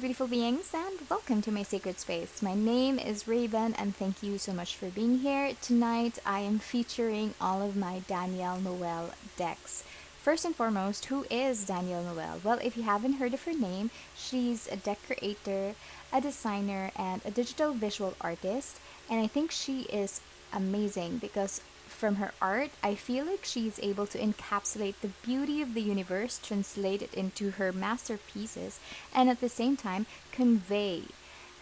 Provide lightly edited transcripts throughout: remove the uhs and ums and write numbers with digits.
beautiful beings, and welcome to my sacred space. My name is Raven, and thank you so much for being here. Tonight, I am featuring all of my Danielle Noel decks. First and foremost, who is Danielle Noel? Well, if you haven't heard of her name, she's a deck creator, a designer, and a digital visual artist. And I think she is amazing because from her art, I feel like she's able to encapsulate the beauty of the universe, translate it into her masterpieces, and at the same time convey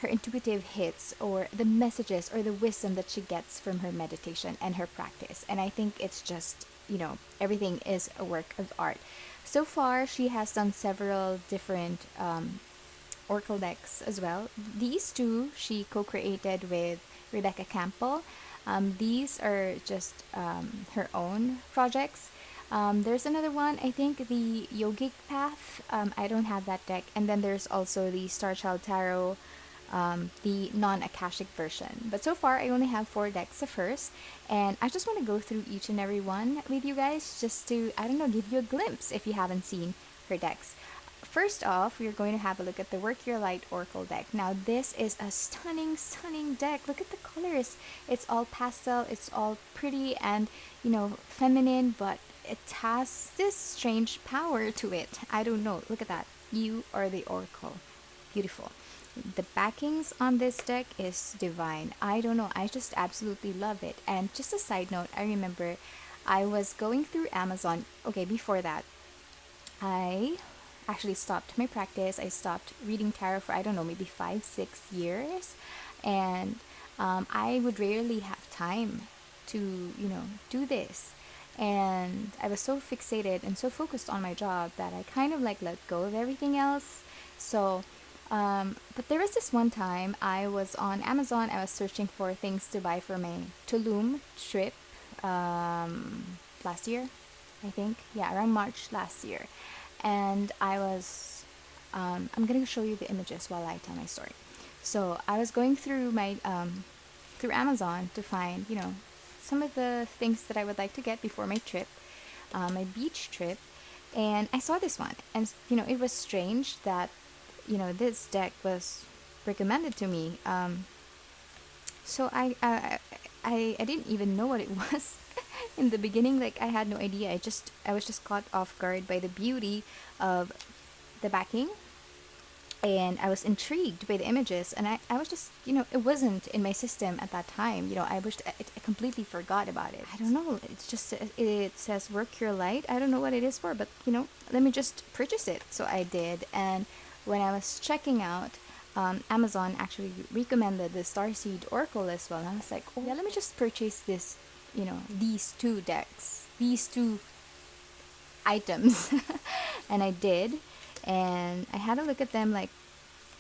her intuitive hits or the messages or the wisdom that she gets from her meditation and her practice. And I think it's just, everything is a work of art. So far, she has done several different Oracle decks as well. These two she co created with Rebecca Campbell. These are just her own projects. There's another one, I think the Yogic Path. I don't have that deck. And then there's also the Starchild Tarot, the non Akashic version. But so far, I only have 4 decks of hers. And I just want to go through each and every one with you guys just to, I don't know, give you a glimpse if you haven't seen her decks. First off, we're going to have a look at the Work Your Light Oracle deck. Now, this is a stunning, stunning deck. Look at the colors. It's all pastel, it's all pretty and, feminine, but it has this strange power to it. I don't know. Look at that. You are the Oracle. Beautiful. The backings on this deck is divine. I don't know. I just absolutely love it. And just a side note, I remember I was going through Amazon. Okay, before that, I actually stopped my practice. I stopped reading tarot for, I don't know, maybe 5-6 years. And I would rarely have time to, do this. And I was so fixated and so focused on my job that I kind of like let go of everything else. So, but there was this one time I was on Amazon. I was searching for things to buy for my Tulum trip last year, I think. Yeah, around March last year. And I'm going to show you the images while I tell my story. So I was going through my, through Amazon to find, some of the things that I would like to get before my trip, my beach trip. And I saw this one. And, it was strange that, this deck was recommended to me. So I didn't even know what it was in the beginning. Like, I had no idea. I was just caught off guard by the beauty of the backing, and I was intrigued by the images, and I was just, it wasn't in my system at that time. I wished I completely forgot about it. I don't know, it's just, it says Work Your Light. I don't know what it is for, but let me just purchase it. So I did. And when I was checking out, Amazon actually recommended the Starseed Oracle as well. And I was like, oh yeah, let me just purchase this, these 2 decks, these 2 items. And I did. And I had a look at them like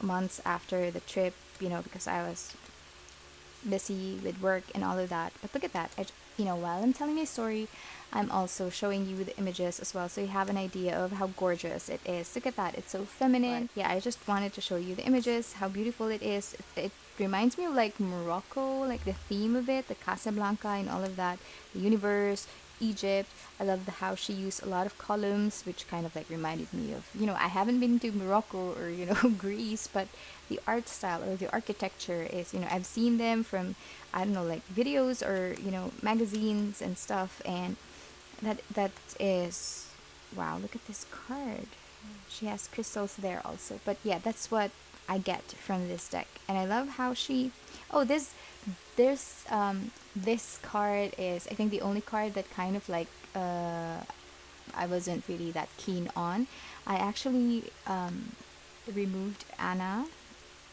months after the trip, because I was busy with work and all of that. But look at that. While I'm telling my story, I'm also showing you the images as well, so you have an idea of how gorgeous it is. Look at that. It's so feminine. But yeah, I just wanted to show you the images, how beautiful it is. It reminds me of like Morocco, like the theme of it, the Casablanca and all of that, the universe, Egypt. I love how she used a lot of columns, which kind of like reminded me of, I haven't been to Morocco or, Greece, but the art style or the architecture is, I've seen them from, I don't know, like videos or, magazines and stuff. And that is, wow, look at this card. She has crystals there also. But yeah, that's what I get from this deck. And I love how she, this card is, I think, the only card that kind of like I wasn't really that keen on. I actually removed Anna,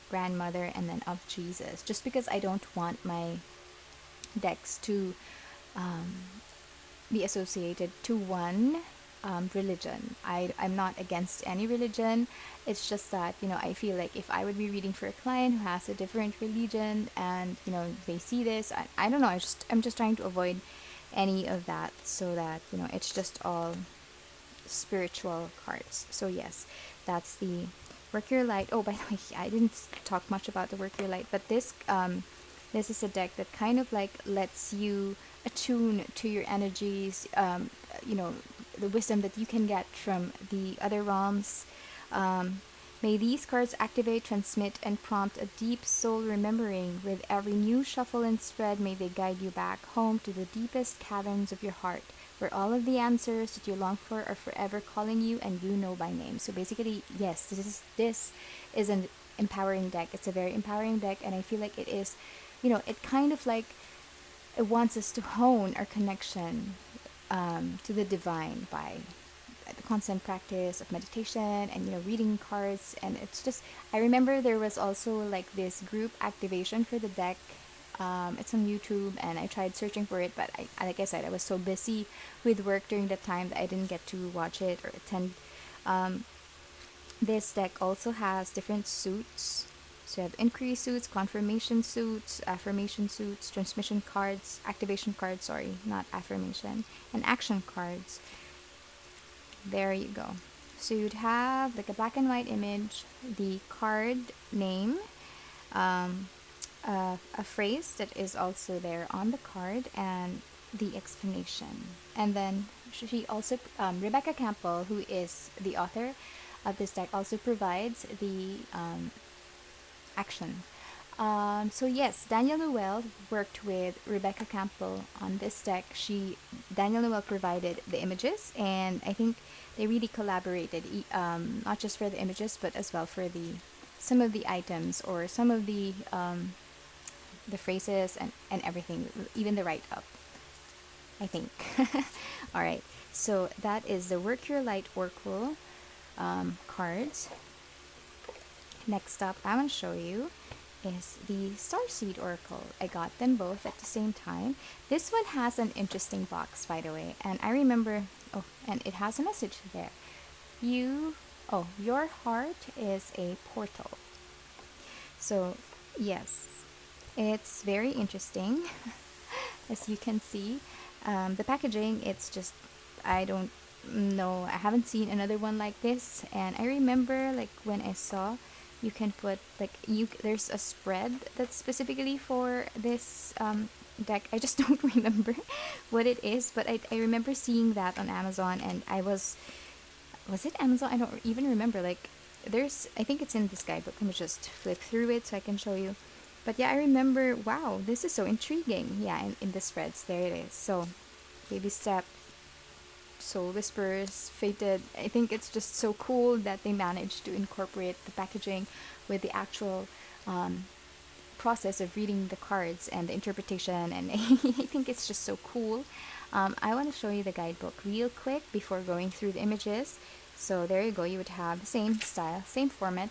grandmother, and then of Jesus, just because I don't want my decks to be associated to one religion. I'm not against any religion. It's just that, I feel like if I would be reading for a client who has a different religion and, they see this, I don't know, I'm just trying to avoid any of that, so that, it's just all spiritual cards. So yes, that's the Work Your Light. Oh, by the way, I didn't talk much about the Work Your Light, but this is a deck that kind of like lets you attune to your energies, the wisdom that you can get from the other realms, May these cards activate, transmit, and prompt a deep soul remembering. With every new shuffle and spread, may they guide you back home to the deepest caverns of your heart, where all of the answers that you long for are forever calling you and you know by name. So basically, yes, this is an empowering deck. It's a very empowering deck, and I feel like it is, it kind of like it wants us to hone our connection to the divine by the constant practice of meditation and reading cards. And it's just, I remember there was also like this group activation for the deck. It's on YouTube, and I tried searching for it, but like I said, I was so busy with work during that time that I didn't get to watch it or attend. um, this deck also has different suits. So you have inquiry suits, confirmation suits, affirmation suits, transmission cards, activation cards, sorry, not affirmation, and action cards. There you go. So you'd have like a black and white image, the card name, um, a phrase that is also there on the card, and the explanation. And then she also, Rebecca Campbell, who is the author of this deck, also provides the action. So yes, Danielle Noel worked with Rebecca Campbell on this deck. Danielle Noel provided the images, and I think they really collaborated, not just for the images, but as well for the some of the items or some of the phrases and everything, even the write up, I think. All right, so that is the Work Your Light Oracle cards. Next up, I want to show you is the Starseed Oracle. I got them both at the same time. This one has an interesting box, by the way, and I remember, oh, and it has a message there. Your heart is a portal. So, yes, it's very interesting, as you can see. The packaging, it's just, I don't know, I haven't seen another one like this, and I remember like when I saw you can put there's a spread that's specifically for this deck. I just don't remember what it is, but I remember seeing that on Amazon, and was it Amazon? I don't even remember. Like, I think it's in this guidebook. Let me just flip through it so I can show you. But yeah, I remember, wow, this is so intriguing. Yeah, in the spreads, there it is. So, baby step, soul whispers, fated. I think it's just so cool that they managed to incorporate the packaging with the actual process of reading the cards and the interpretation, and I think it's just so cool. I want to show you the guidebook real quick before going through the images. So there you go, you would have the same style, same format,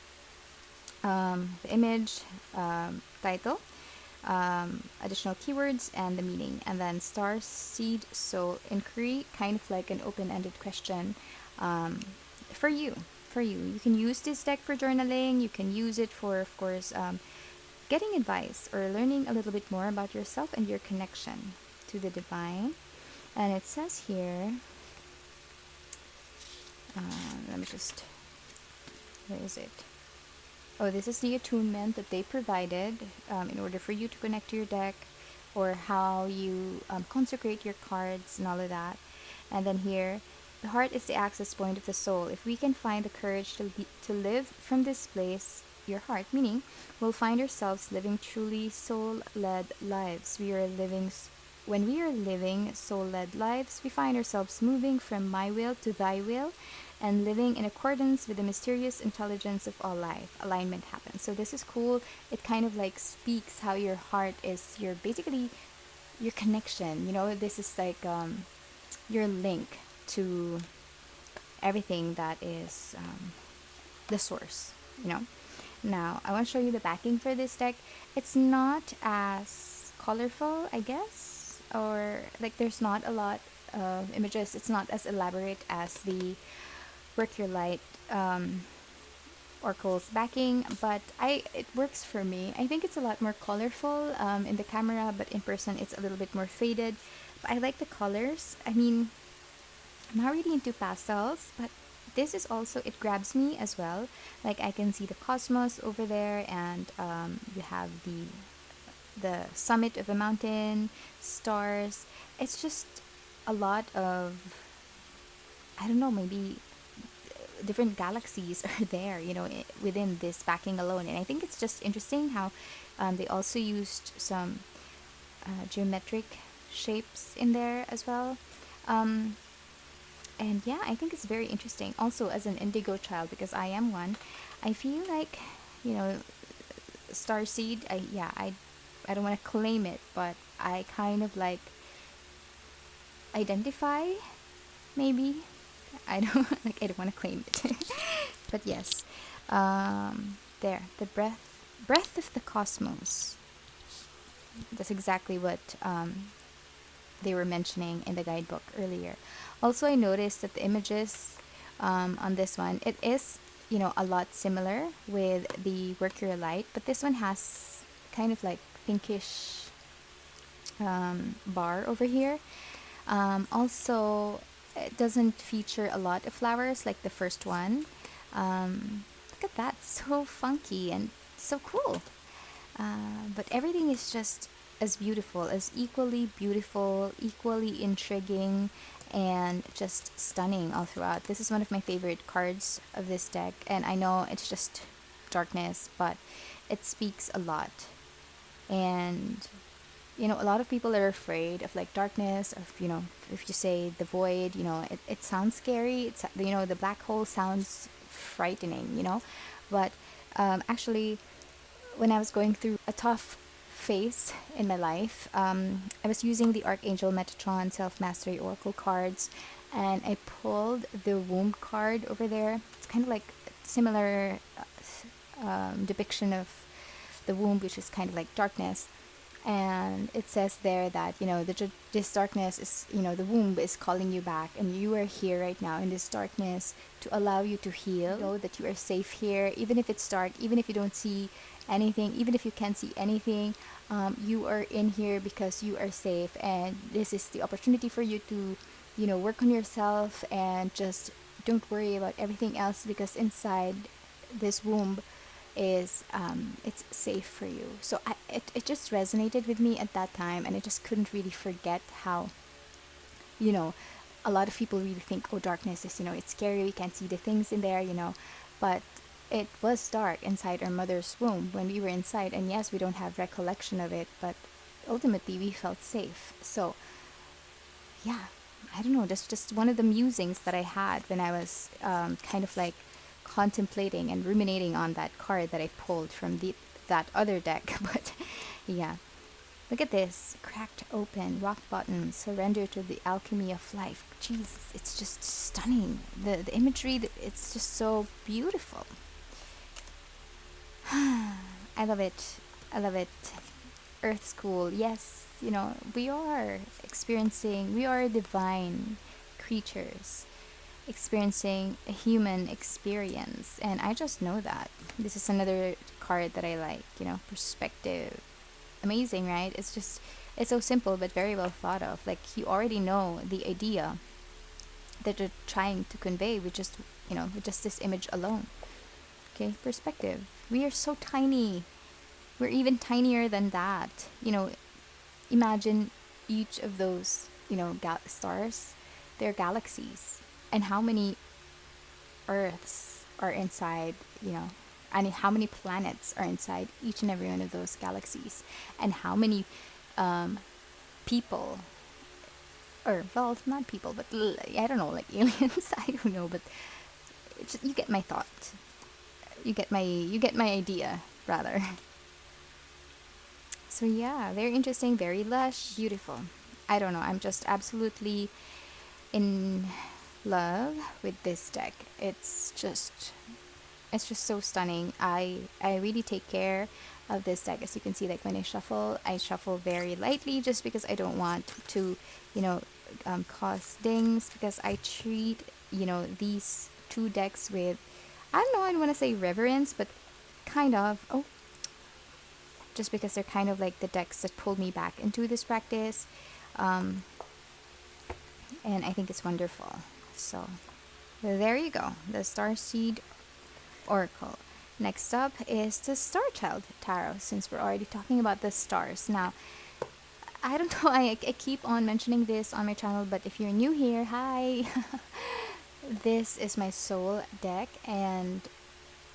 the image, title, additional keywords, and the meaning, and then star seed soul inquiry, kind of like an open-ended question for you. You can use this deck for journaling. You can use it for, of course, getting advice or learning a little bit more about yourself and your connection to the divine. And it says here, let me just, where is it? Oh, this is the attunement that they provided in order for you to connect to your deck, or how you consecrate your cards and all of that. And then here, the heart is the access point of the soul. If we can find the courage to live from this place, your heart, meaning we'll find ourselves living truly soul-led lives. When we are living soul-led lives, we find ourselves moving from my will to thy will, and living in accordance with the mysterious intelligence of all life. Alignment happens. So this is cool. It kind of like speaks how your heart is basically your connection. This is like your link to everything that is the source. Now I want to show you the backing for this deck. It's not as colorful, I guess, or like there's not a lot of images. It's not as elaborate as the Work Your Light Oracle's backing, but it works for me. I think it's a lot more colorful in the camera, but in person it's a little bit more faded. But I like the colors. I mean, I'm not really into pastels, but this is also, it grabs me as well. Like, I can see the cosmos over there, and you have the summit of a mountain, stars. It's just a lot of, I don't know, maybe different galaxies are there, within this backing alone. And I think it's just interesting how they also used some geometric shapes in there as well. Um, and yeah, I think it's very interesting. Also, as an indigo child, because I am one, I feel like, you know, Starseed, I don't want to claim it, but I kind of like identify, maybe. I don't I don't want to claim it. But yes. There, the breath of the cosmos. That's exactly what they were mentioning in the guidebook earlier. Also, I noticed that the images on this one, it is, a lot similar with the Work Your Light, but this one has kind of like pinkish bar over here. Also, it doesn't feature a lot of flowers like the first one. Look at that, so funky and so cool. But everything is just as beautiful, equally intriguing, and just stunning all throughout. This is one of my favorite cards of this deck, and I know it's just darkness, but it speaks a lot. And a lot of people are afraid of like darkness, of if you say the void, it sounds scary. It's the black hole sounds frightening, but actually, when I was going through a tough phase in my life, I was using the Archangel Metatron Self Mastery Oracle cards, and I pulled the womb card over there. It's kind of like similar depiction of the womb, which is kind of like darkness. And it says there that this darkness is, the womb is calling you back, and you are here right now in this darkness to allow you to heal. Know that you are safe here, even if it's dark, even if you don't see anything, even if you can't see anything. You are in here because you are safe, and this is the opportunity for you to work on yourself, and just don't worry about everything else, because inside this womb is it's safe for you. So it just resonated with me at that time, and I just couldn't really forget how a lot of people really think, oh, darkness is it's scary, we can't see the things in there, but it was dark inside our mother's womb when we were inside, and yes, we don't have recollection of it, but ultimately we felt safe. So yeah, I don't know, that's just one of the musings that I had when I was kind of like contemplating and ruminating on that card that I pulled from that other deck. But yeah, look at this, cracked open, rock bottom, surrender to the alchemy of life. Jesus, it's just stunning. The imagery, it's just so beautiful. I love it. Earth School, yes, we are divine creatures experiencing a human experience, and I just know that. This is another card that I like, perspective. Amazing, right? It's so simple but very well thought of. Like, you already know the idea that you're trying to convey with just this image alone. Okay, perspective. We are so tiny. We're even tinier than that. Imagine each of those, stars, they're galaxies. And how many Earths are inside, and how many planets are inside each and every one of those galaxies. And how many people, or, well, not people, but I don't know, like aliens, I don't know, but you get my thought. You get my idea, rather. So yeah, very interesting, very lush, beautiful. I don't know, I'm just absolutely in love with this deck. It's just so stunning. I really take care of this deck. As you can see, like when I shuffle very lightly, just because I don't want to cause dings, because I treat these two decks with, I don't know, I don't want to say reverence, but kind of, just because they're kind of like the decks that pulled me back into this practice, and I think it's wonderful. So there you go, the Starseed Oracle. Next up is the Starchild Tarot, since we're already talking about the stars. Now, I don't know, I keep on mentioning this on my channel, but if you're new here, hi! This is my soul deck, and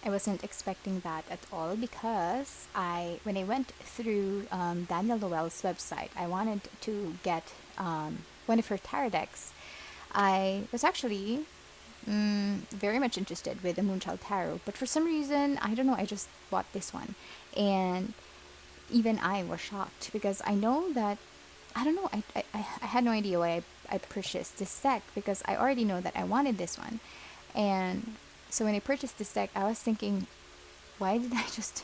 I wasn't expecting that at all because when I went through Danielle Noel's website, I wanted to get one of her tarot decks. I was actually very much interested with the Moonchild Tarot, but for some reason, I don't know, I just bought this one. And even I was shocked because I know that, I don't know, I had no idea why I purchased this deck because I already know that I wanted this one. And so when I purchased this deck, I was thinking, why did I just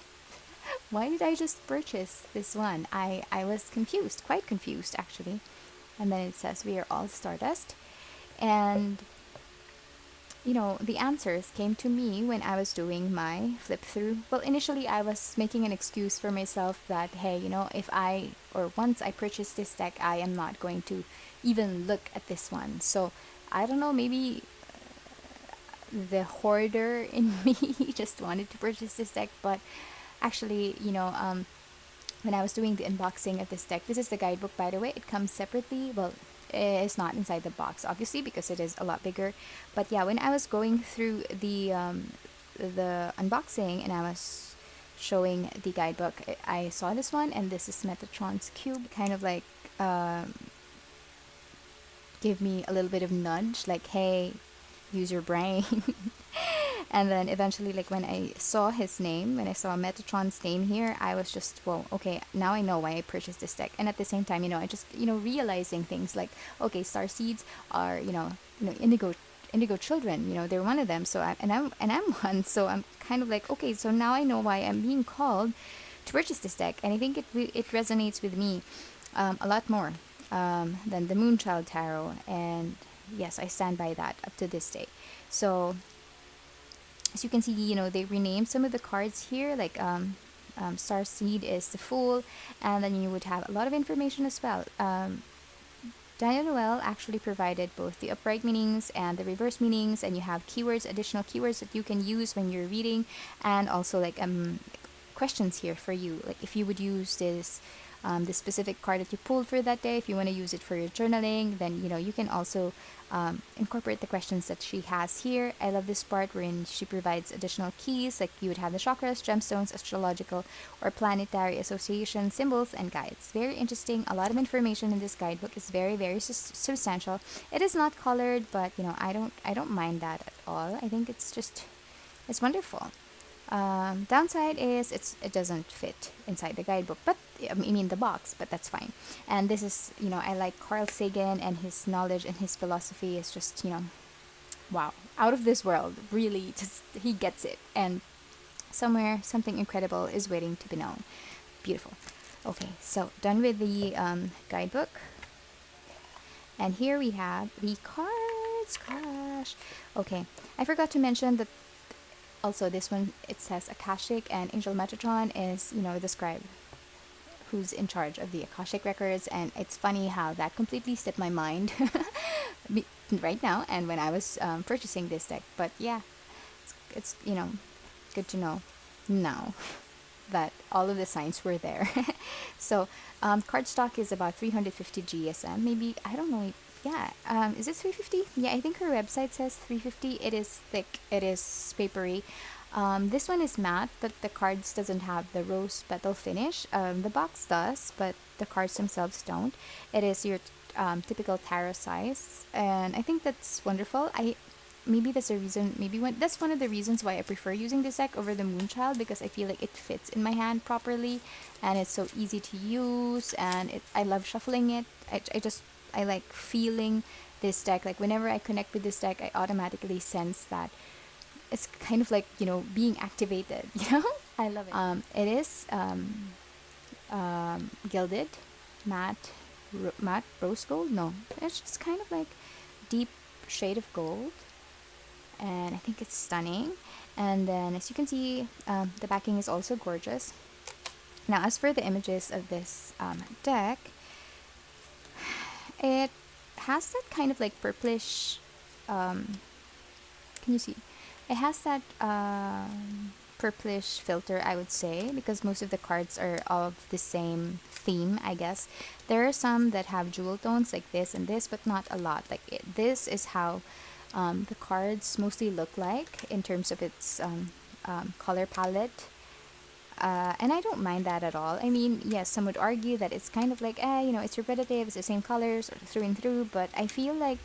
why did I just purchase this one? I was confused, quite confused actually. And then it says we are all stardust. And the answers came to me when I was doing my flip through. Well, initially I was making an excuse for myself that, hey, if I, or once I purchase this deck, I am not going to even look at this one. So I don't know, maybe the hoarder in me just wanted to purchase this deck. But actually, when I was doing the unboxing of this deck, this is the guidebook, by the way. It comes separately. Well, it's not inside the box, obviously, because it is a lot bigger. But yeah, when I was going through the unboxing and I was showing the guidebook, I saw this one, and this is Metatron's Cube. Kind of like give me a little bit of nudge, like, hey, use your brain. And then eventually, like when I saw his name, when I saw Metatron's name here, I was just, whoa, okay, now I know why I purchased this deck. And at the same time, I just, realizing things like, okay, star seeds are, indigo children, they're one of them. So I'm one. So I'm kind of like, okay, so now I know why I'm being called to purchase this deck. And I think it resonates with me a lot more than the Moonchild Tarot. And yes, I stand by that up to this day. So as you can see, they renamed some of the cards here, like Starseed is the Fool, and then you would have a lot of information as well. Danielle Noel actually provided both the upright meanings and the reverse meanings, and you have keywords, additional keywords that you can use when you're reading, and also like questions here for you, like if you would use this specific card that you pulled for that day. If you want to use it for your journaling, then you can also incorporate the questions that she has here. I love this part wherein she provides additional keys, like you would have the chakras, gemstones, astrological or planetary association, symbols, and guides. Very interesting. A lot of information in this guidebook is very, very substantial. It is not colored, but I don't mind that at all. I think it's wonderful. Downside is it doesn't fit inside the guidebook, but I mean the box, but that's fine. And this is, I like Carl Sagan, and his knowledge and his philosophy is just, wow, out of this world. Really, just he gets it, and somewhere something incredible is waiting to be known. Beautiful. Okay, so done with the guidebook, and here we have the cards. Gosh, okay, I forgot to mention that. Also, this one, it says Akashic, and Angel Metatron is, the scribe who's in charge of the Akashic records. And it's funny how that completely slipped my mind right now and when I was purchasing this deck. But yeah, it's good to know now that all of the signs were there. So cardstock is about 350 GSM. Maybe, I don't know. Yeah, is it 350? Yeah, I think her website says 350. It is thick. It is papery. This one is matte, but the cards doesn't have the rose petal finish. The box does, but the cards themselves don't. It is your typical tarot size, and I think that's wonderful. Maybe that's a reason. That's one of the reasons why I prefer using this deck over the Moonchild, because I feel like it fits in my hand properly, and it's so easy to use, and I love shuffling it. I like feeling this deck. Like whenever I connect with this deck, I automatically sense that it's kind of like, being activated. I love it. It is gilded, matte rose gold. No, it's just kind of like deep shade of gold, and I think it's stunning. And then, as you can see, the backing is also gorgeous. Now, as for the images of this deck, it has that kind of like purplish, can you see? It has that purplish filter, I would say, because most of the cards are of the same theme, I guess. There are some that have jewel tones like this and this, but not a lot. Like this is how the cards mostly look like in terms of its color palette. And I don't mind that at all. I mean, yes, some would argue that it's kind of like, it's repetitive, it's the same colors through and through, but I feel like,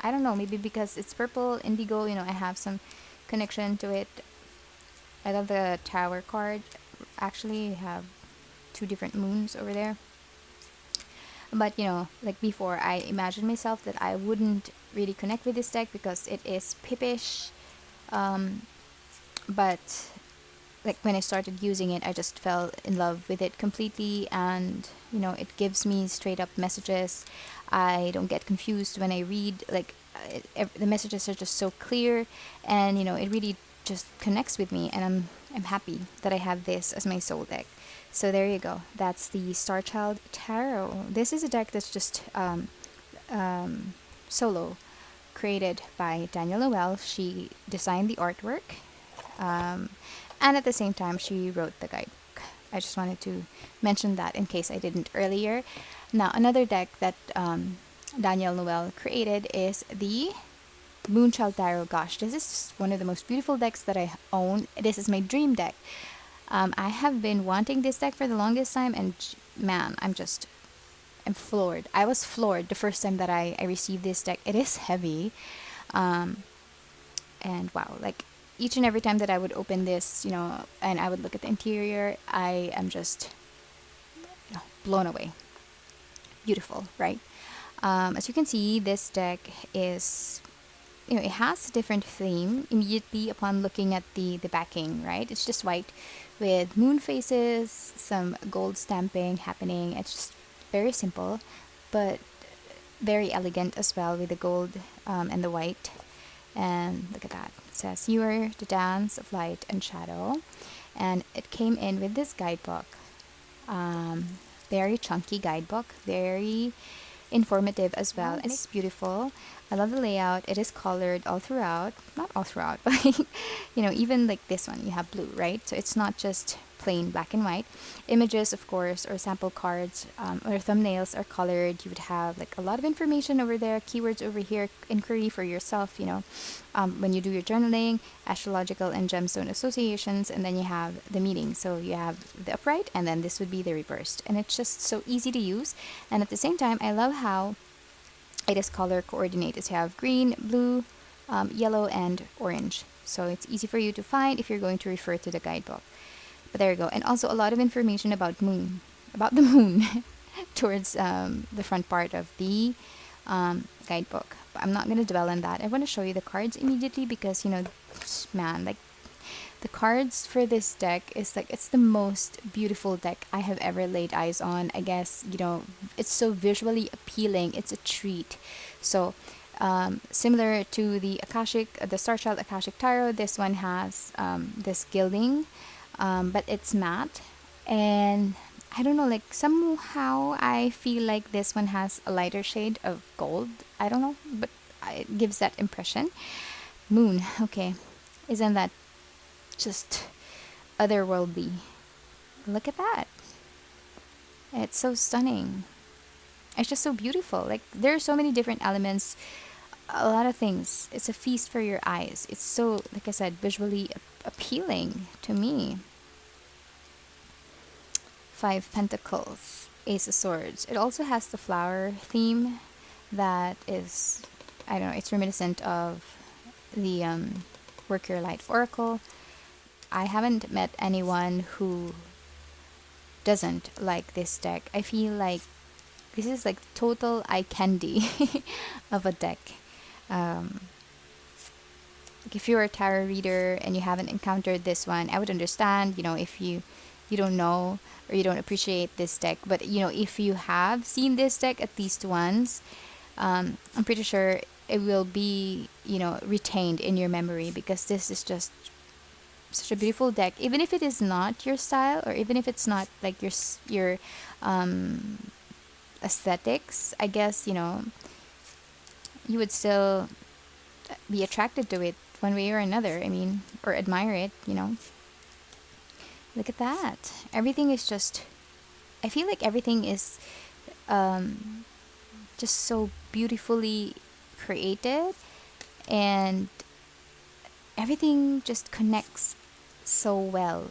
I don't know, maybe because it's purple, indigo, I have some connection to it. I love the Tower card. Actually, I have two different moons over there. But, like before, I imagined myself that I wouldn't really connect with this deck because it is pippish. But like when I started using it, I just fell in love with it completely, and it gives me straight up messages. I don't get confused when I read, like the messages are just so clear, and it really just connects with me, and I'm happy that I have this as my soul deck. So there you go. That's the Starchild Tarot. This is a deck that's just solo, created by Danielle Noel. She designed the artwork, and at the same time, she wrote the guidebook. I just wanted to mention that in case I didn't earlier. Now, another deck that Danielle Noel created is the Moonchild Tarot. Gosh, this is one of the most beautiful decks that I own. This is my dream deck. I have been wanting this deck for the longest time, and man, I'm floored. I was floored the first time that I received this deck. It is heavy. And wow, like each and every time that I would open this, and I would look at the interior, I am just blown away. Beautiful, right? As you can see, this deck is, it has a different theme immediately upon looking at the backing, right? It's just white with moon faces, some gold stamping happening. It's just very simple, but very elegant as well with the gold and the white. And look at that. It says, "You are the dance of light and shadow." And it came in with this guidebook. Very chunky guidebook. Very informative as well. And it's beautiful. I love the layout. It is colored all throughout. Not all throughout, but even like this one, you have blue, right? So it's not just plain black and white. Images, of course, or sample cards or thumbnails are colored. You would have like a lot of information over there, keywords over here, inquiry for yourself, when you do your journaling, astrological and gemstone associations, and then you have the meaning. So you have the upright, and then this would be the reversed. And it's just so easy to use. And at the same time, I love how it is color coordinated. So you have green, blue, yellow, and orange. So it's easy for you to find if you're going to refer to the guidebook. But there you go. And also a lot of information about the moon towards the front part of the guidebook. But I'm not going to dwell on that. I want to show you the cards immediately because, man, like the cards for this deck is like, it's the most beautiful deck I have ever laid eyes on. I guess, it's so visually appealing. It's a treat. So, similar to the Akashic, the Starchild Akashic Tarot, this one has this gilding, but it's matte. And I don't know, like somehow I feel like this one has a lighter shade of gold. I don't know, but it gives that impression. Moon, okay. Isn't that just otherworldly? Look at that. It's so stunning. It's just so beautiful. Like there are so many different elements, a lot of things. It's a feast for your eyes. It's so, like I said, visually appealing to me. 5 Pentacles, Ace of Swords. It also has the flower theme that is, I don't know, it's reminiscent of the Work Your Light Oracle. I haven't met anyone who doesn't like this deck. I feel like this is like total eye candy of a deck. Like if you're a tarot reader and you haven't encountered this one, I would understand, if you don't know or you don't appreciate this deck. But, if you have seen this deck at least once, I'm pretty sure it will be, retained in your memory because this is just such a beautiful deck. Even if it is not your style or even if it's not like your aesthetics, I guess, you would still be attracted to it one way or another. I mean, or admire it, Look at that. Everything is just, I feel like everything is just so beautifully created. and everything just connects so well.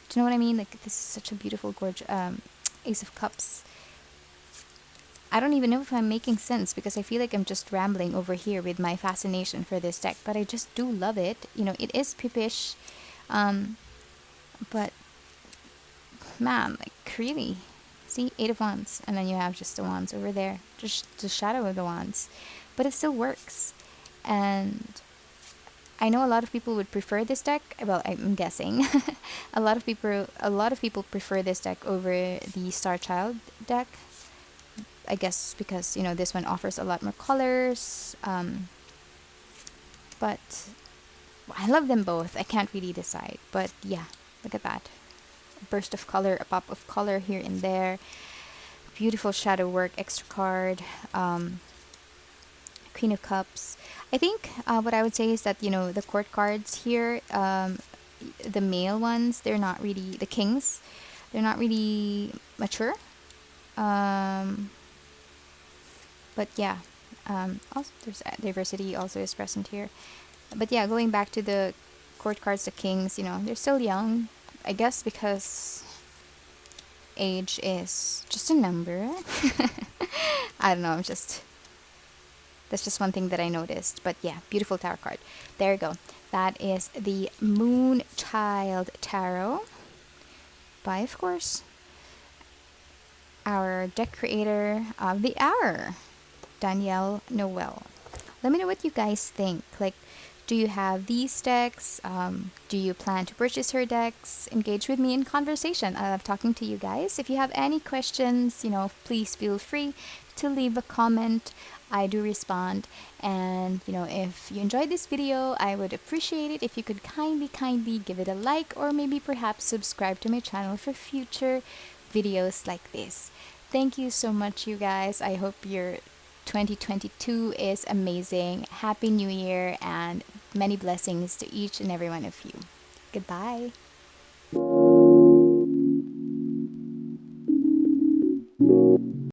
Do you know what I mean? Like, this is such a beautiful, gorgeous Ace of Cups. I don't even know if I'm making sense, because I feel like I'm just rambling over here with my fascination for this deck, but I just do love it. You know, it is pippish, but man, like, really. See, 8 of Wands, and then you have just the Wands over there, just the shadow of the Wands, but it still works. And I know a lot of people would prefer this deck. Well, I'm guessing a lot of people prefer this deck over the Starchild deck. I guess because, you know, this one offers a lot more colors. But I love them both. I can't really decide. But yeah, look at that. A burst of color, a pop of color here and there. Beautiful shadow work, extra card. Queen of Cups. I think what I would say is that, you know, the court cards here, the male ones, they're not really, the kings, they're not really mature. But yeah, also there's diversity also is present here. But yeah, going back to the court cards, the kings, you know, they're still young, I guess, because age is just a number. I don't know, that's just one thing that I noticed. But yeah, beautiful tarot card. There you go. That is the Moonchild Tarot by, of course, our deck creator of the hour, Danielle Noel. Let me know what you guys think. Like, do you have these decks? Do you plan to purchase her decks? Engage with me in conversation. I love talking to you guys. If you have any questions, you know, please feel free to leave a comment. I do respond. And, you know, if you enjoyed this video, I would appreciate it if you could kindly give it a like, or maybe perhaps subscribe to my channel for future videos like this. Thank you so much, you guys. I hope your 2022 is amazing. Happy New Year, and many blessings to each and every one of you. Goodbye.